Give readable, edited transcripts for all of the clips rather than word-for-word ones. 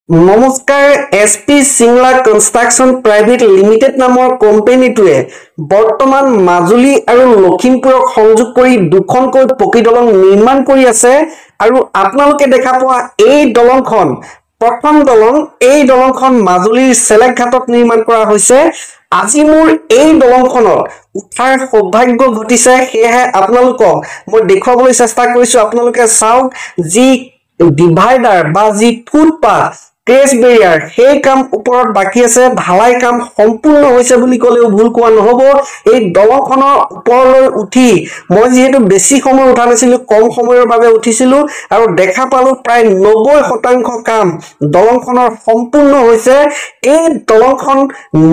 নমস্কাৰ SP Singla construction private limited নামৰ কোম্পানীটোৱে বৰ্তমান মাজুলী আৰু লখিমপুৰক সংযোগ কৰি দুখনকৈ পকী দলং নিৰ্মাণ কৰি আছে আৰু আপোনালোকে দেখা পোৱা এই দলংখন প্ৰথম দলং এই দলংখন মাজুলীৰ চেলেকঘাটত নিৰ্মাণ কৰা হৈছে আজি মোৰ এই দলংখনত উঠাৰ সৌভাগ্য ঘটিছে সেয়েহে আপোনালোকক মই দেখুৱাবলৈ চেষ্টা কৰিছো আপোনালোকে চাওক যি ডিভাইডাৰ বা যি ফুটপাথ ক্ৰেছ বেৰিয়াৰ সেই কাম ওপৰত বাকি আছে ঢালাই কাম সম্পূৰ্ণ হৈছে বুলি ক'লেও ভুল কোৱা নহব এই দলংখনৰ ওপৰলৈ উঠি মই যেহেতু বেছি সময় উঠা নাছিলো কম সময়ৰ বাবে উঠিছিলো আৰু দেখা পালো প্ৰায় 90% কাম দলংখনৰ সম্পূৰ্ণ হৈছে এই দলংখন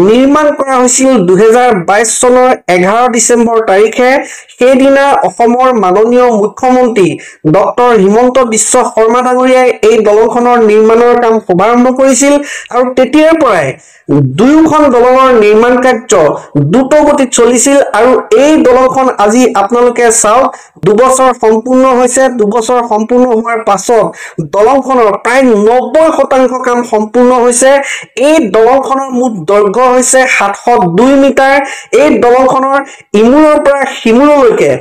নিৰ্মাণ কৰা হৈছিল 2022 চনৰ 11 ডিসেম্বৰ তাৰিখে সেইদিনা অসমৰ মাননীয় মুখ্যমন্ত্ৰী ডক্টৰ হিমন্ত বিশ্ব শৰ্মা ডাঙৰীয়াই এই দলংখনৰ নিৰ্মাণৰ কাম আৰম্ভ কৰিছিল আৰু তেতিয়াৰ পৰাই দুয়োখন দলঙৰ নিৰ্মাণ কাৰ্য দ্ৰুত গতিত চলিছিল আৰু এই দলংখন আজি আপোনালোকে চাওক দুবছৰ সম্পূৰ্ণ হৈছে দুবছৰ সম্পূৰ্ণ হোৱাৰ পাছত দলংখনৰ প্ৰায় 90% কাম সম্পূৰ্ণ হৈছে এই দলংখনৰ মুঠ দৈৰ্ঘ্য হৈছে 702 মিটাৰ এই দলংখনৰ ইমূৰৰ পৰা সিমূৰলৈকে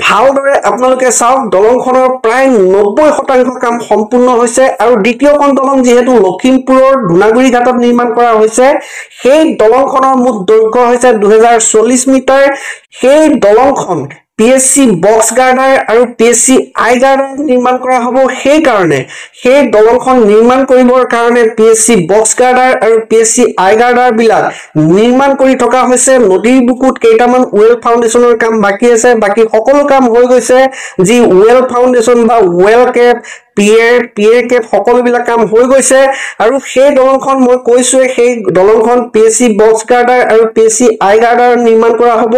ভালদৰে আপোনালোকে চাওক দলংখনৰ প্ৰায় 90% কাম সম্পূৰ্ণ হৈছে আৰু দ্বিতীয়খন দলং যেহেতু লখিমপুৰৰ ধুনাগুৰি ঘাটত নিৰ্মাণ কৰা হৈছে সেই দলংখনৰ মুঠ দৈৰ্ঘ্য হৈছে 2040 মিটাৰ সেই দলংখন পিএসসি বক্স গাৰ্ডাৰ আৰু পিএসসি আই গাৰ্ডাৰ নিৰ্মাণ কৰা হ'ব সেই কাৰণে সেই দলংখন নিৰ্মাণ কৰিবৰ কাৰণে পিএসসি বক্স গাৰ্ডাৰ আৰু পিএসসি আই গাৰ্ডাৰ বিলাক নিৰ্মাণ কৰি থকা হৈছে নদীৰ বুকুত কেইটামান ওয়েল ফাউণ্ডেশ্যনৰ কাম বাকি আছে বাকি সকলো কাম হৈ গৈছে যি ওয়েল ফাউণ্ডেশ্যন বা ওয়েল কেপ পিয়াৰ কেপ সকলো বিলাক কাম হৈ গৈছে আৰু সেই দলংখন মই কৈছো সেই দলংখন পিএসসি বক্স গাৰ্ডাৰ আৰু পিএসসি আই গাৰ্ডাৰ নিৰ্মাণ কৰা হ'ব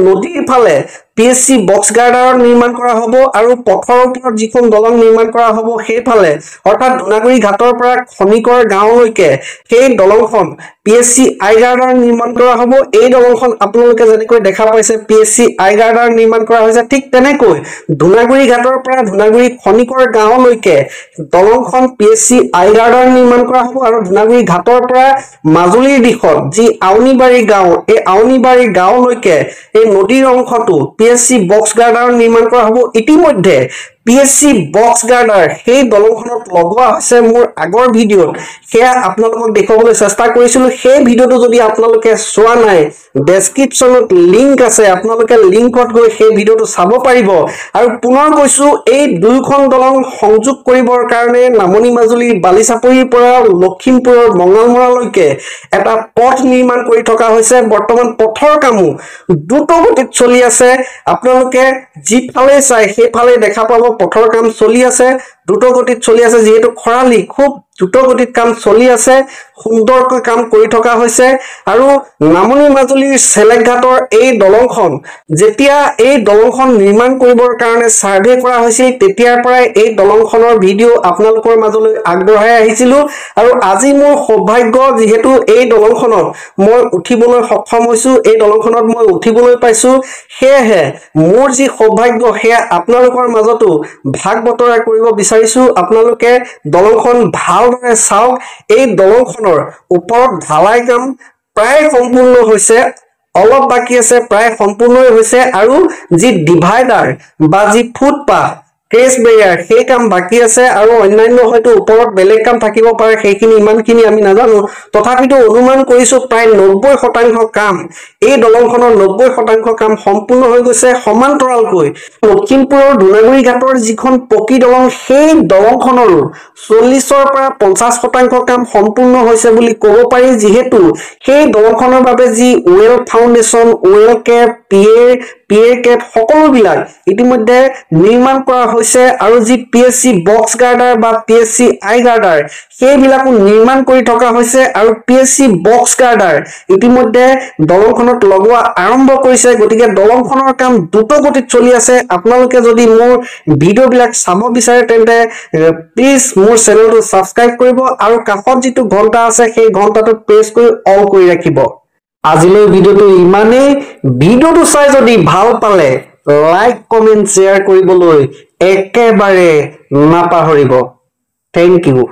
নদীৰ ফালে পিএসসি বক্স গাৰ্ডাৰ নিৰ্মাণ কৰা হ'ব আৰু পথৰ ওপৰত যিখন দলং নিৰ্মাণ কৰা হ'ব সেইফালে অৰ্থাৎ ধুনাগুৰি ঘাটৰ পৰা খনিকৰ গাঁৱলৈকে সেই দলংখন পিএসসি আই গাৰ্ডাৰ নিৰ্মাণ কৰা হ'ব এই দলংখন আপোনালোকে যেনেকৈ দেখা পাইছে পিএসসি আই গাৰ্ডাৰ নিৰ্মাণ কৰা হৈছে ঠিক তেনেকৈ ধুনাগুৰি ঘাটৰ পৰা ধুনাগুৰি খনিকৰ গাঁৱলৈকে দলংখন পিএসসি আই গাৰ্ডাৰ নিৰ্মাণ কৰা হ'ব আৰু ধুনাগুৰি ঘাটৰ পৰা মাজুলীৰ দিশত যি আউনিবাৰী গাঁও এই আউনিবাৰী গাঁৱলৈকে এই নদীৰ অংশটো পিএসসি বক্স গাৰ্ডাৰ নিৰ্মাণ কৰা হ'ব ইতিমধ্যে পিএসসি বক্স গাৰ্ডাৰ সেই দলংখনত লগোৱা হৈছে মোৰ আগৰ ভিডিঅ'ত সেয়া আপোনালোকক দেখুৱাবলৈ চেষ্টা কৰিছিলো সেই ভিডিঅ'টো যদি আপোনালোকে চোৱা নাই ডেসক্ৰিপচনত লিংক আছে আপোনালোকে লিংকত গৈ সেই ভিডিঅ'টো চাব পাৰিব আৰু পুনৰ কৈছো এই দুইখন দলং সংযোগ কৰিবৰ কাৰণে নামনি মাজুলীৰ বালিচাপৰিৰ পৰা লখিমপুৰৰ মঙলমৰালৈকে এটা পথ নিৰ্মাণ কৰি থকা হৈছে বৰ্তমান পথৰ কামো দ্ৰুত গতিত চলি আছে আপোনালোকে যিফালে চাই সেইফালে দেখা পাব পথৰ কাম চলি আছে দ্ৰুত গতিত চলি আছে যেহেতু খৰালি খুব দ্ৰুত গতিত কাম চলি আছে সুন্দৰকৈ কাম কৰি থকা হৈছে আৰু নামনি মাজুলীৰ চেলেকঘাটৰ এই দলংখন যেতিয়া এই দলংখন নিৰ্মাণ কৰিবৰ কাৰণে সাৰ্ভে কৰা হৈছিল তেতিয়াৰ পৰাই এই দলংখনৰ ভিডিঅ' আপোনালোকৰ মাজলৈ আগবঢ়াই আহিছিলো আৰু আজি মোৰ সৌভাগ্য যেহেতু এই দলংখনত মই উঠিবলৈ সক্ষম হৈছো এই দলংখনত মই উঠিবলৈ পাইছো সেয়েহে মোৰ যি সৌভাগ্য সেয়া আপোনালোকৰ মাজতো ভাগ বতৰা কৰিব বিচাৰিছো আপোনালোকে দলংখন ভালদৰে চাওক এই দলংখনৰ ওপৰত ঢালাই কাম প্ৰায় সম্পূৰ্ণ হৈছে অলপ বাকি আছে প্ৰায় সম্পূৰ্ণই হৈছে আৰু যি ডিভাইডাৰ বা যি ফুটপাথ ক্ৰেছ বেৰিয়াৰ সেই কাম বাকি আছে আৰু অন্যান্য হয়তো ওপৰত বেলেগ কাম থাকিব পাৰে সেইখিনি ইমানখিনি আমি নাজানো তথাপিতো অনুমান কৰিছো প্ৰায় 90% কাম এই দলংখনৰ 90% কাম সম্পূৰ্ণ হৈ গৈছে সমান্তৰালকৈ লখিমপুৰৰ ধুনাগুৰি ঘাটৰ যিখন পকী দলং সেই দলংখনৰ 40ৰ পৰা 50% কাম সম্পূৰ্ণ হৈছে বুলি ক'ব পাৰি যেহেতু সেই দলংখনৰ বাবে যি well foundation well cap pier cap সকলো বিলাক ইতিমধ্যে নিৰ্মাণ কৰা হৈছে আৰু যি পিএসসি বক্স গাৰ্ডাৰ বা পিএসসি আই গাৰ্ডাৰ সেইবিলাকো নিৰ্মাণ কৰি থকা হৈছে আৰু পিএসসি বক্স গাৰ্ডাৰ ইতিমধ্যে দলংখনত লগোৱা আৰম্ভ কৰিছে গতিকে দলংখনৰ কাম দ্ৰুত গতিত চলি আছে আপোনালোকে যদি মোৰ ভিডিঅ' বিলাক চাব বিচাৰে তেন্তে প্লিজ মোৰ চেনেলটো সাবস্ক্ৰাইব কৰিব আৰু কাষত যিটো ঘণ্টা আছে সেই ঘণ্টাটো প্ৰেছ কৰি অল কৰি ৰাখিব আজিলৈ ভিডিঅ'টো ইমানেই ভিডিঅ'টো চাই যদি ভাল পালে লাইক কমেন্ট শ্বেয়াৰ কৰিবলৈ একেবাৰে নাপাহৰিব থ্যাংক ইউ